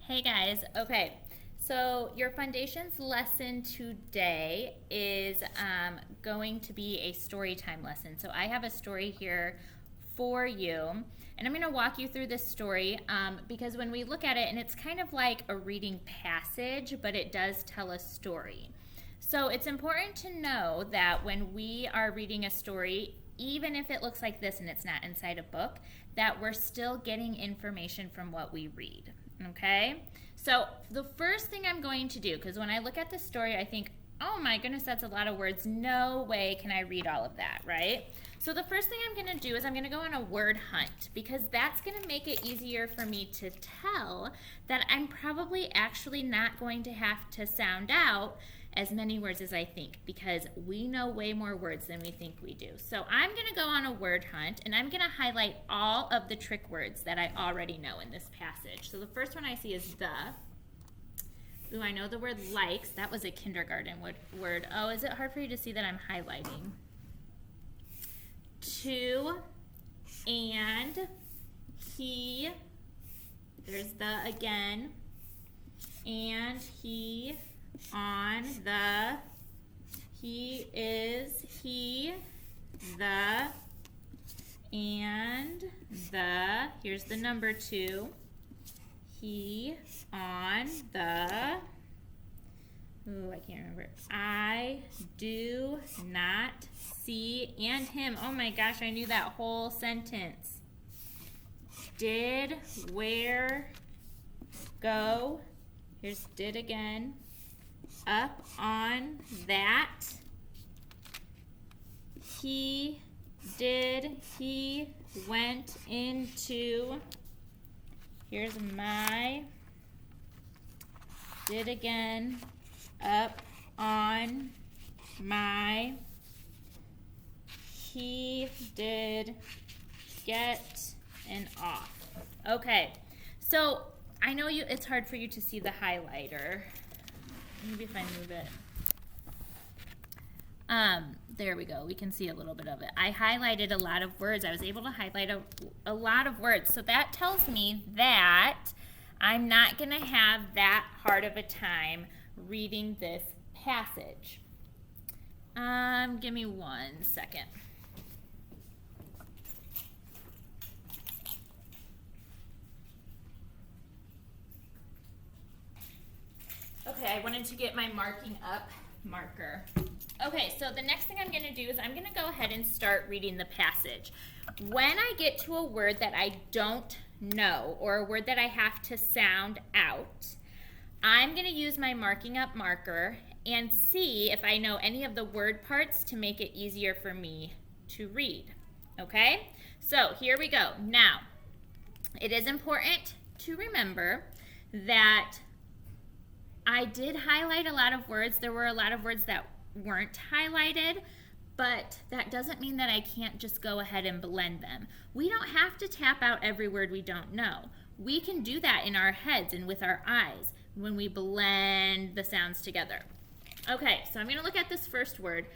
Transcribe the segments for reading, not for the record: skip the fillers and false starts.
Hey guys, okay. So your foundations lesson today is going to be a story time lesson. So I have a story here for you, and I'm going to walk you through this story because when we look at it, and it's kind of like a reading passage, but it does tell a story. So it's important to know that when we are reading a story, even if it looks like this and it's not inside a book, that we're still getting information from what we read. Okay? So the first thing I'm going to do, because when I look at the story, I think, oh my goodness, that's a lot of words. No way can I read all of that, right? So the first thing I'm going to do is I'm going to go on a word hunt, because that's going to make it easier for me to tell that I'm probably actually not going to have to sound out as many words as I think, because we know way more words than we think we do. So I'm going to go on a word hunt, and I'm going to highlight all of the trick words that I already know in this passage. So the first one I see is the. Ooh, I know the word likes. That was a kindergarten word. Oh, is it hard for you to see that I'm highlighting? To, and, he, there's the again, and he, on, the, he is, he, the, and, the, here's the number 2, he, on, the, ooh, I can't remember, I do not see, and him. Oh my gosh, I knew that whole sentence. Did, where, go, here's did again, up, on, that, he did, he went into, here's my, did again, up, on, my, he did, get, and off. Okay, so I know it's hard for you to see the highlighter. Maybe if I move it. There we go. We can see a little bit of it. I highlighted a lot of words. I was able to highlight a lot of words. So that tells me that I'm not going to have that hard of a time reading this passage. Give me 1 second. Okay, I wanted to get my marking up marker. Okay, so the next thing I'm going to do is I'm going to go ahead and start reading the passage. When I get to a word that I don't know, or a word that I have to sound out, I'm going to use my marking up marker and see if I know any of the word parts to make it easier for me to read. Okay? So here we go. Now, it is important to remember that I did highlight a lot of words. There were a lot of words that weren't highlighted, but that doesn't mean that I can't just go ahead and blend them. We don't have to tap out every word we don't know. We can do that in our heads and with our eyes when we blend the sounds together. Okay, so I'm going to look at this first word.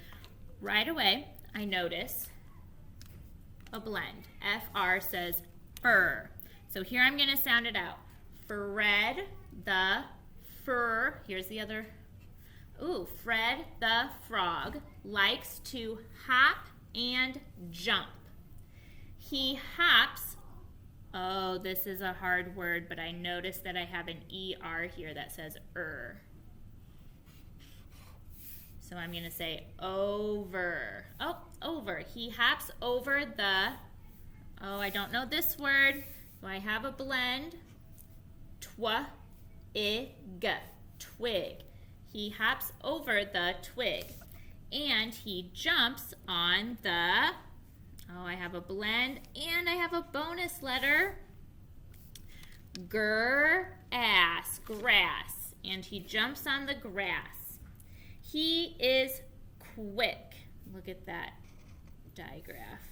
Right away, I notice a blend. FR says fur. So here I'm going to sound it out. Fred the fur. Here's the other. Ooh, Fred the frog likes to hop and jump. He hops. Oh, this is a hard word, but I noticed that I have an ER here that says So I'm going to say over. Oh, over. He hops over the, oh, I don't know this word. So I have a blend. Twig. Twig. He hops over the twig. And he jumps on the, oh, I have a blend, and I have a bonus letter. Grass. Grass. And he jumps on the grass. He is quick. Look at that digraph.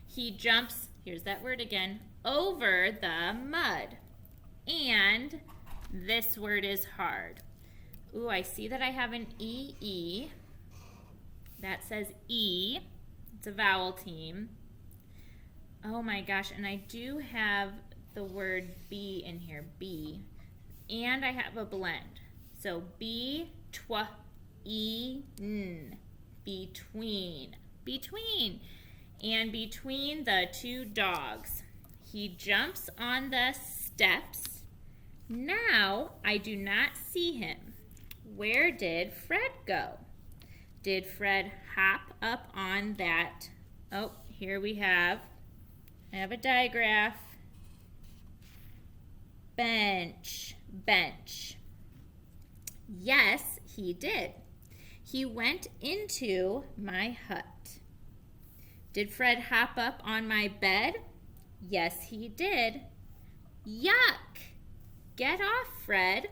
He jumps, here's that word again, over the mud. And this word is hard. Ooh, I see that I have an EE. That says E. It's a vowel team. Oh my gosh, and I do have the word be in here, be. And I have a blend. So be, twa, e, n. Between. Between. And between the two dogs. He jumps on the steps. Now I do not see him. Where did Fred go? Did Fred hop up on that? Oh, here we have, I have a digraph. Bench, bench. Yes, he did. He went into my hut. Did Fred hop up on my bed? Yes, he did. Yuck! Get off, Fred.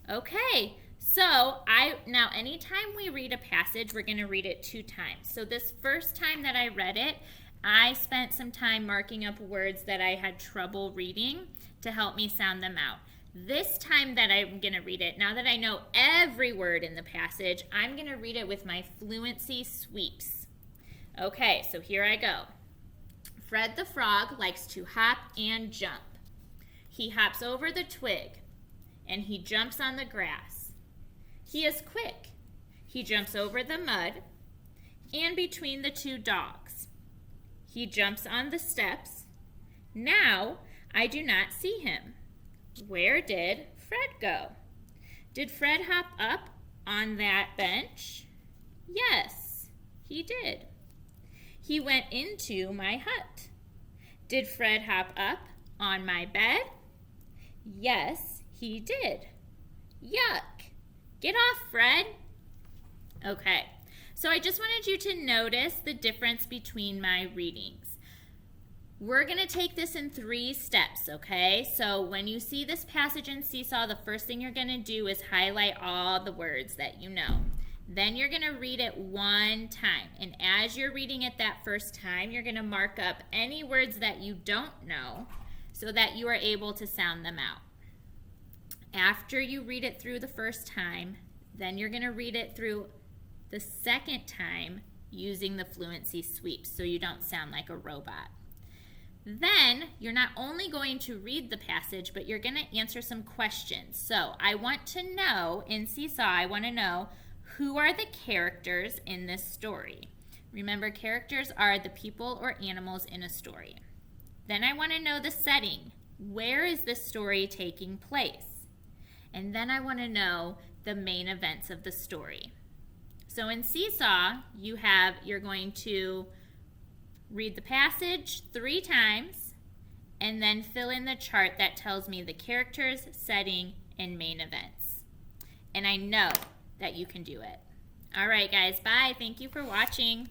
Okay, so now anytime we read a passage, we're going to read it 2 times. So this first time that I read it, I spent some time marking up words that I had trouble reading to help me sound them out. This time that I'm going to read it, now that I know every word in the passage, I'm going to read it with my fluency sweeps. Okay, so here I go. Fred the frog likes to hop and jump. He hops over the twig, and he jumps on the grass. He is quick. He jumps over the mud and between the two dogs. He jumps on the steps. Now I do not see him. Where did Fred go? Did Fred hop up on that bench? Yes, he did. He went into my hut. Did Fred hop up on my bed? Yes, he did. Yuck! Get off, Fred. Okay, so I just wanted you to notice the difference between my readings. We're going to take this in 3 steps, okay? So when you see this passage in Seesaw, the first thing you're going to do is highlight all the words that you know. Then you're going to read it 1 time. And as you're reading it that first time, you're going to mark up any words that you don't know so that you are able to sound them out. After you read it through the first time, then you're going to read it through the second time using the fluency sweeps so you don't sound like a robot. Then you're not only going to read the passage, but you're going to answer some questions. So I want to know, in Seesaw, I want to know who are the characters in this story. Remember, characters are the people or animals in a story. Then I want to know the setting. Where is this story taking place? And then I want to know the main events of the story. So in Seesaw, you're going to read the passage 3 times and then fill in the chart that tells me the characters, setting, and main events. And I know that you can do it. All right, guys, bye. Thank you for watching.